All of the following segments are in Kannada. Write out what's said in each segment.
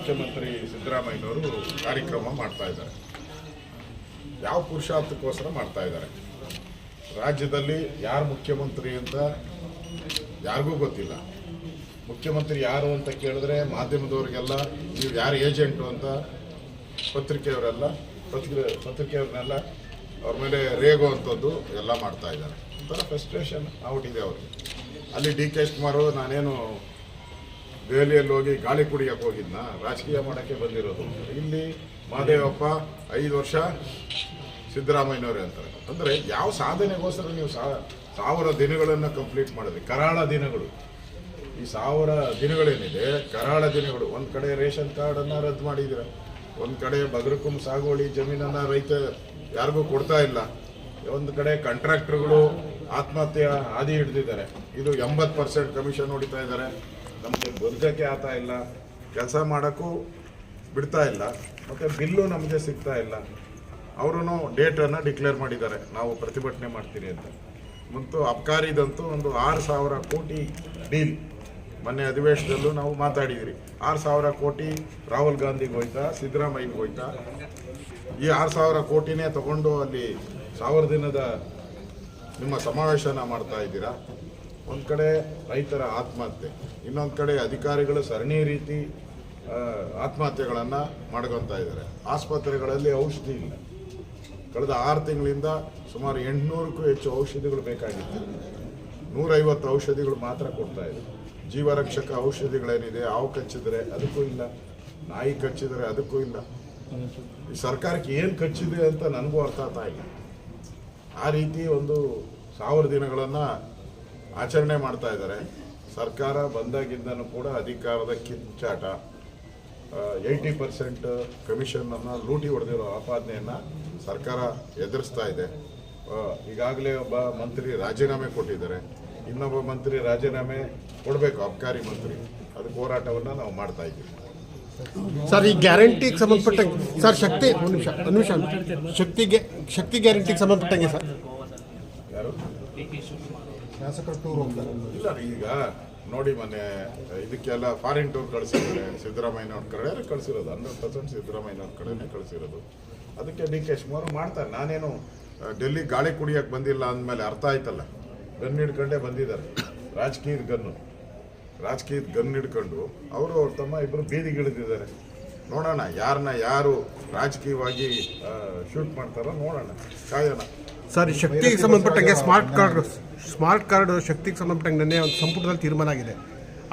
ಮುಖ್ಯಮಂತ್ರಿ ಸಿದ್ದರಾಮಯ್ಯನವರು ಕಾರ್ಯಕ್ರಮ ಮಾಡ್ತಾ ಇದ್ದಾರೆ. ಯಾವ ಪುರುಷಾರ್ಥಕ್ಕೋಸ್ಕರ ಮಾಡ್ತಾ ಇದ್ದಾರೆ? ರಾಜ್ಯದಲ್ಲಿ ಯಾರು ಮುಖ್ಯಮಂತ್ರಿ ಅಂತ ಯಾರಿಗೂ ಗೊತ್ತಿಲ್ಲ. ಮುಖ್ಯಮಂತ್ರಿ ಯಾರು ಅಂತ ಕೇಳಿದ್ರೆ ಮಾಧ್ಯಮದವ್ರಿಗೆಲ್ಲ ನೀವು ಯಾರು ಏಜೆಂಟು ಅಂತ ಪತ್ರಿಕೆಯವ್ರನ್ನೆಲ್ಲ ಅವ್ರ ಮೇಲೆ ರೇಗುವಂಥದ್ದು ಎಲ್ಲ ಮಾಡ್ತಾ ಇದ್ದಾರೆ. ಒಂಥರ ಫ್ರಸ್ಟ್ರೇಷನ್ ಆಗ್ಬಿಟ್ಟಿದೆ ಅವ್ರಿಗೆ. ಅಲ್ಲಿ ಡಿ ಕೆ ಶಿವಕುಮಾರ್ ನಾನೇನು ದೆಹಲಿಯಲ್ಲಿ ಹೋಗಿ ಗಾಳಿ ಕುಡಿಯೋಕೆ ಹೋಗಿದ್ನ, ರಾಜಕೀಯ ಮಾಡೋಕ್ಕೆ ಬಂದಿರೋದು. ಇಲ್ಲಿ ಮಹದೇವಪ್ಪ 5 ವರ್ಷ ಸಿದ್ದರಾಮಯ್ಯನವರೇ ಅಂತಾರೆ. ಅಂದರೆ ಯಾವ ಸಾಧನೆಗೋಸ್ಕರ ನೀವು 1000 ದಿನಗಳನ್ನು ಕಂಪ್ಲೀಟ್ ಮಾಡಿದ್ರಿ? ಕರಾಳ ದಿನಗಳು. ಈ 1000 ದಿನಗಳೇನಿದೆ ಕರಾಳ ದಿನಗಳು. ಒಂದು ಕಡೆ ರೇಷನ್ ಕಾರ್ಡನ್ನು ರದ್ದು ಮಾಡಿದ್ದೀರ, ಒಂದು ಕಡೆ ಬಗರಕುಂ ಸಾಗುವಳಿ ಜಮೀನನ್ನು ರೈತ ಯಾರಿಗೂ ಕೊಡ್ತಾ ಇಲ್ಲ, ಒಂದು ಕಡೆ ಕಾಂಟ್ರಾಕ್ಟರ್ಗಳು ಆತ್ಮಹತ್ಯೆ ಹಾದಿ ಹಿಡಿದಿದ್ದಾರೆ. ಇದು 80% ಕಮಿಷನ್ ಹೊಡಿತಾ ಇದ್ದಾರೆ. ನಮಗೆ ಬದುಕಕ್ಕೆ ಆಗ್ತಾ ಇಲ್ಲ, ಕೆಲಸ ಮಾಡೋಕ್ಕೂ ಬಿಡ್ತಾ ಇಲ್ಲ, ಮತ್ತು ಬಿಲ್ಲು ನಮಗೆ ಸಿಗ್ತಾ ಇಲ್ಲ. ಅವರು ಡೇಟನ್ನು ಡಿಕ್ಲೇರ್ ಮಾಡಿದ್ದಾರೆ, ನಾವು ಪ್ರತಿಭಟನೆ ಮಾಡ್ತೀರಿ ಅಂತ. ಮತ್ತು ಅಬ್ಕಾರಿದಂತೂ ಒಂದು 6,000 ಕೋಟಿ ಡೀಲ್ ಮೊನ್ನೆ ಅಧಿವೇಶನದಲ್ಲೂ ನಾವು ಮಾತಾಡಿದ್ರಿ. 6,000 ಕೋಟಿ ರಾಹುಲ್ ಗಾಂಧಿಗೆ ಹೋಯ್ತಾ, ಸಿದ್ದರಾಮಯ್ಯಗೆ ಹೋಯ್ತಾ? ಈ 6,000 ಕೋಟಿನೇ ತಗೊಂಡು ಅಲ್ಲಿ 1000 ದಿನದ ನಿಮ್ಮ ಸಮಾವೇಶನ ಮಾಡ್ತಾ ಇದ್ದೀರಾ. ಒಂದು ಕಡೆ ರೈತರ ಆತ್ಮಹತ್ಯೆ, ಇನ್ನೊಂದು ಕಡೆ ಅಧಿಕಾರಿಗಳು ಸರಣಿ ರೀತಿ ಆತ್ಮಹತ್ಯೆಗಳನ್ನು ಮಾಡ್ಕೊತಾ ಇದ್ದಾರೆ. ಆಸ್ಪತ್ರೆಗಳಲ್ಲಿ ಔಷಧಿ ಇಲ್ಲ. ಕಳೆದ 6 ತಿಂಗಳಿಂದ ಸುಮಾರು 800ಕ್ಕೂ ಹೆಚ್ಚು ಔಷಧಿಗಳು ಬೇಕಾಗಿತ್ತು. 150 ಔಷಧಿಗಳು ಮಾತ್ರ ಕೊಡ್ತಾ ಇದೆ. ಜೀವರಕ್ಷಕ ಔಷಧಿಗಳೇನಿದೆ, ಹಾವು ಕಚ್ಚಿದ್ರೆ ಅದಕ್ಕೂ ಇಲ್ಲ, ನಾಯಿ ಕಚ್ಚಿದ್ರೆ ಅದಕ್ಕೂ ಇಲ್ಲ. ಈ ಸರ್ಕಾರಕ್ಕೆ ಏನು ಕಚ್ಚಿದೆ ಅಂತ ನನಗೂ ಅರ್ಥ ಆಗ್ತಾ ಇಲ್ಲ. ಆ ರೀತಿ ಒಂದು 1000 ದಿನಗಳನ್ನು ಆಚರಣೆ ಮಾಡ್ತಾ ಇದ್ದಾರೆ. ಸರ್ಕಾರ ಬಂದಾಗಿಂದನೂ ಕೂಡ ಅಧಿಕಾರದ ಕಿಚ್ಚಾಟ, 80% ಕಮಿಷನನ್ನು ಲೂಟಿ ಹೊಡೆದಿರೋ ಆಪಾದನೆಯನ್ನು ಸರ್ಕಾರ ಎದುರಿಸ್ತಾ ಇದೆ. ಈಗಾಗಲೇ ಒಬ್ಬ ಮಂತ್ರಿ ರಾಜೀನಾಮೆ ಕೊಟ್ಟಿದ್ದಾರೆ, ಇನ್ನೊಬ್ಬ ಮಂತ್ರಿ ರಾಜೀನಾಮೆ ಕೊಡಬೇಕು, ಅಬ್ಕಾರಿ ಮಂತ್ರಿ. ಅದಕ್ಕೆ ಹೋರಾಟವನ್ನು ನಾವು ಮಾಡ್ತಾ ಇದ್ದೀವಿ. ಸರ್, ಈ ಗ್ಯಾರಂಟಿಗೆ ಸಂಬಂಧಪಟ್ಟಂಗೆ ಸರ್, ಶಕ್ತಿ ಗ್ಯಾರಂಟಿಗೆ ಸಂಬಂಧಪಟ್ಟಂಗೆ ಸರ್, ಯಾರು ಶಾಸಕರು ಟೂರ್ ಹೋಗ್ತಾರೆ ಇಲ್ಲ? ಈಗ ನೋಡಿ, ಮೊನ್ನೆ ಇದಕ್ಕೆಲ್ಲ ಫಾರಿನ್ ಟೂರ್ ಕಳಿಸಿದ್ದಾರೆ. ಸಿದ್ದರಾಮಯ್ಯನವ್ರ ಕಡೆ ಕಳಿಸಿರೋದು 100% ಸಿದ್ದರಾಮಯ್ಯನವ್ರ ಕಡೆನೇ ಕಳಿಸಿರೋದು. ಅದಕ್ಕೆ ಡಿ ಕೆ ಶಿವಕುಮಾರ್ ಮಾಡ್ತಾರೆ. ನಾನೇನು ಡೆಲ್ಲಿ ಗಾಳಿ ಕುಡಿಯೋಕೆ ಬಂದಿಲ್ಲ ಅಂದಮೇಲೆ ಅರ್ಥ ಆಯ್ತಲ್ಲ. ಗನ್ ಹಿಡ್ಕೊಂಡೇ ಬಂದಿದ್ದಾರೆ, ರಾಜಕೀಯದ ಗನ್ ಹಿಡ್ಕೊಂಡು ಅವರು ಅವ್ರ ತಮ್ಮ ಇಬ್ಬರು ಬೀದಿಗಿಳಿದಿದ್ದಾರೆ. ನೋಡೋಣ ಯಾರು ರಾಜಕೀಯವಾಗಿ ಶೂಟ್ ಮಾಡ್ತಾರೋ ನೋಡೋಣ, ಕಾಯೋಣ. ಸರ್, ಶಕ್ತಿಗೆ ಸಂಬಂಧಪಟ್ಟಂಗೆ ಸ್ಮಾರ್ಟ್ ಕಾರ್ಡ್ ಶಕ್ತಿಗೆ ಸಂಬಂಧಪಟ್ಟಂಗೆ ನಿನ್ನೆ ಒಂದು ಸಂಪುಟದಲ್ಲಿ ತೀರ್ಮಾನ ಆಗಿದೆ.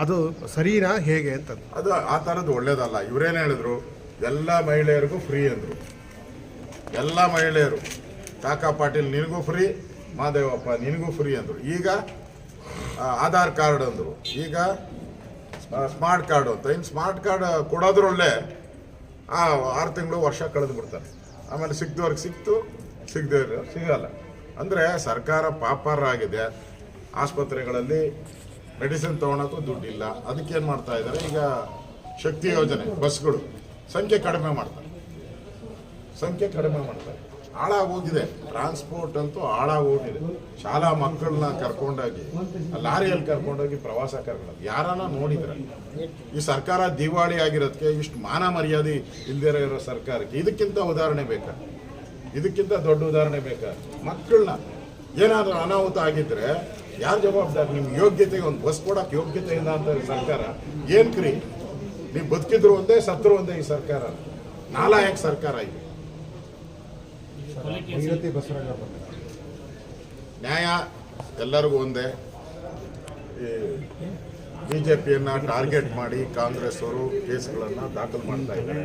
ಅದು ಸರಿನಾ ಹೇಗೆ ಅಂತ? ಅದು ಆ ಥರದ್ದು ಒಳ್ಳೇದಲ್ಲ. ಇವರೇನು ಹೇಳಿದ್ರು, ಎಲ್ಲ ಮಹಿಳೆಯರಿಗೂ ಫ್ರೀ ಅಂದರು. ಎಲ್ಲ ಮಹಿಳೆಯರು, ಕಾಕಾ ಪಾಟೀಲ್ ನಿನಗೂ ಫ್ರೀ, ಮಹದೇವಪ್ಪ ನಿನಗೂ ಫ್ರೀ ಅಂದರು. ಈಗ ಆಧಾರ್ ಕಾರ್ಡ್ ಅಂದರು, ಈಗ ಸ್ಮಾರ್ಟ್ ಕಾರ್ಡು ಅಂತ. ಇನ್ನು ಸ್ಮಾರ್ಟ್ ಕಾರ್ಡ್ ಕೊಡೋದ್ರಲ್ಲೇ 6 ತಿಂಗಳು ವರ್ಷ ಕಳೆದು ಬಿಡ್ತಾರೆ. ಆಮೇಲೆ ಸಿಕ್ದವ್ರಿಗೆ ಸಿಕ್ತು, ಸಿಗದೆ ಸಿಗಲ್ಲ. ಅಂದರೆ ಸರ್ಕಾರ ಪಾಪಾರ ಆಗಿದೆ. ಆಸ್ಪತ್ರೆಗಳಲ್ಲಿ ಮೆಡಿಸಿನ್ ತೊಗೊಳಕ್ಕೂ ದುಡ್ಡಿಲ್ಲ. ಅದಕ್ಕೇನು ಮಾಡ್ತಾ ಇದ್ದಾರೆ, ಈಗ ಶಕ್ತಿ ಯೋಜನೆ ಬಸ್ಗಳು ಸಂಖ್ಯೆ ಕಡಿಮೆ ಮಾಡ್ತಾರೆ. ಹಾಳಾಗೋಗಿದೆ. ಟ್ರಾನ್ಸ್ಪೋರ್ಟ್ ಅಂತೂ ಹಾಳಾಗೋಗಿದೆ. ಶಾಲಾ ಮಕ್ಕಳನ್ನ ಕರ್ಕೊಂಡೋಗಿ ಲಾರಿಯಲ್ಲಿ ಕರ್ಕೊಂಡೋಗಿ ಪ್ರವಾಸ ಕರ್ಕೊಂಡೋಗಿ ಯಾರನ್ನ ನೋಡಿದ್ರೆ ಈ ಸರ್ಕಾರ ದಿವಾಳಿ ಆಗಿರೋದಕ್ಕೆ ಇಷ್ಟು ಮಾನ ಮರ್ಯಾದೆ ಇಲ್ದೇ ಇರೋ ಸರ್ಕಾರಕ್ಕೆ ಇದಕ್ಕಿಂತ ಉದಾಹರಣೆ ಬೇಕಾ? ಇದಕ್ಕಿಂತ ದೊಡ್ಡ ಉದಾಹರಣೆ ಬೇಕಾ? ಮಕ್ಕಳನ್ನ ಏನಾದರೂ ಅನಾಹುತ ಆಗಿದ್ರೆ ಯಾರು ಜವಾಬ್ದಾರಿ? ನಿಮ್ಮ ಯೋಗ್ಯತೆಗೆ ಒಂದು ಬಸ್ ಕೊಡೋಕೆ ಯೋಗ್ಯತೆ ಇಲ್ಲ ಅಂತ ಸರ್ಕಾರ ಏನು ಕ್ರಿ? ನೀವು ಬದುಕಿದ್ರು ಒಂದೇ, ಸತ್ರು ಒಂದೇ. ಈ ಸರ್ಕಾರ ನಾಲಾಯಕ ಸರ್ಕಾರ ಇದೆ. ನ್ಯಾಯ ಎಲ್ಲರಿಗೂ ಒಂದೇ. ಈ ಬಿಜೆಪಿಯನ್ನು ಟಾರ್ಗೆಟ್ ಮಾಡಿ ಕಾಂಗ್ರೆಸ್ ಅವರು ಕೇಸ್ಗಳನ್ನು ದಾಖಲು ಮಾಡ್ತಾ ಇದ್ದಾರೆ.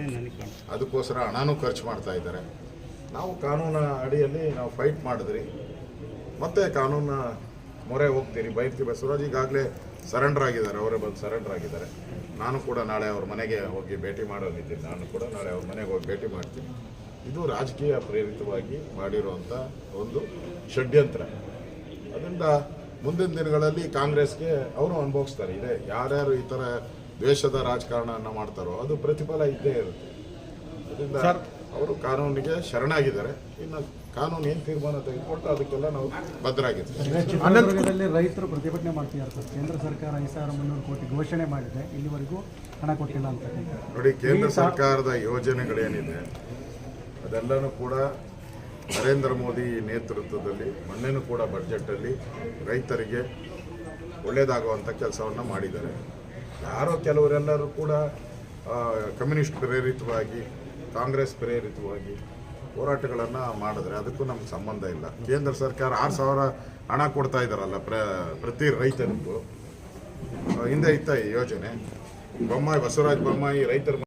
ಅದಕ್ಕೋಸ್ಕರ ಹಣನೂ ಖರ್ಚು ಮಾಡ್ತಾ ಇದ್ದಾರೆ. ನಾವು ಕಾನೂನ ಅಡಿಯಲ್ಲಿ ನಾವು ಫೈಟ್ ಮಾಡಿದ್ರಿ, ಮತ್ತೆ ಕಾನೂನ ಮೊರೆ ಹೋಗ್ತೀರಿ, ಬೈರ್ತೀವಿ. ಬಸವರಾಜ್ ಈಗಾಗಲೇ ಸರೆಂಡರ್ ಆಗಿದ್ದಾರೆ, ಅವರೇ ಬಂದು ಸರೆಂಡರ್ ಆಗಿದ್ದಾರೆ. ನಾನು ಕೂಡ ನಾಳೆ ಅವ್ರ ಮನೆಗೆ ಹೋಗಿ ಭೇಟಿ ಮಾಡೋದಿದ್ದೀನಿ. ನಾನು ಕೂಡ ನಾಳೆ ಅವ್ರ ಮನೆಗೆ ಹೋಗಿ ಭೇಟಿ ಮಾಡ್ತೀನಿ. ಇದು ರಾಜಕೀಯ ಪ್ರೇರಿತವಾಗಿ ಮಾಡಿರುವಂಥ ಒಂದು ಷಡ್ಯಂತ್ರ. ಅದರಿಂದ ಮುಂದಿನ ದಿನಗಳಲ್ಲಿ ಕಾಂಗ್ರೆಸ್ಗೆ ಅವರು ಅನುಭವಿಸ್ತಾರೆ. ಇದೆ ಯಾರ್ಯಾರು ಈ ಥರ ದ್ವೇಷದ ರಾಜಕಾರಣವನ್ನು ಮಾಡ್ತಾರೋ ಅದು ಪ್ರತಿಫಲ ಇದ್ದೇ ಇರುತ್ತೆ. ಅದರಿಂದ ಅವರು ಕಾನೂನಿಗೆ ಶರಣಾಗಿದ್ದಾರೆ. ಇನ್ನು ಕಾನೂನು ಏನು ತೀರ್ಮಾನ ತೆಗೆದುಕೊಟ್ಟು ಅದಕ್ಕೆಲ್ಲ ನಾವು ಬದ್ಧರಾಗಿದ್ದೀವಿ. ರೈತರು ಪ್ರತಿಭಟನೆ ಮಾಡ್ತಿದ್ದಾರೆ ಸರ್. ಕೇಂದ್ರ ಸರ್ಕಾರ 5,300 ಕೋಟಿ ಘೋಷಣೆ ಮಾಡಿದೆ. ಇಲ್ಲಿವರೆಗೂ ಹಣ ಕೊಟ್ಟಿಲ್ಲ ಅಂತ. ನೋಡಿ, ಕೇಂದ್ರ ಸರ್ಕಾರದ ಯೋಜನೆಗಳೇನಿದೆ ಅದೆಲ್ಲನೂ ಕೂಡ ನರೇಂದ್ರ ಮೋದಿ ನೇತೃತ್ವದಲ್ಲಿ ಮೊನ್ನೆನೂ ಕೂಡ ಬಡ್ಜೆಟಲ್ಲಿ ರೈತರಿಗೆ ಒಳ್ಳೆಯದಾಗುವಂಥ ಕೆಲಸವನ್ನು ಮಾಡಿದ್ದಾರೆ. ಯಾರೋ ಕೆಲವರೆಲ್ಲರೂ ಕೂಡ ಕಮ್ಯುನಿಸ್ಟ್ ಪ್ರೇರಿತವಾಗಿ, ಕಾಂಗ್ರೆಸ್ ಪ್ರೇರಿತವಾಗಿ ಹೋರಾಟಗಳನ್ನು ಮಾಡಿದ್ರೆ ಅದಕ್ಕೂ ನಮ್ಗೆ ಸಂಬಂಧ ಇಲ್ಲ. ಕೇಂದ್ರ ಸರ್ಕಾರ 6,000 ಹಣ ಕೊಡ್ತಾ ಇದ್ದಾರಲ್ಲ ಪ್ರತಿ ರೈತನಿಗೂ. ಹಿಂದೆ ಇತ್ತ ಈ ಯೋಜನೆ. ಬಸವರಾಜ ಬೊಮ್ಮಾಯಿ ರೈತರ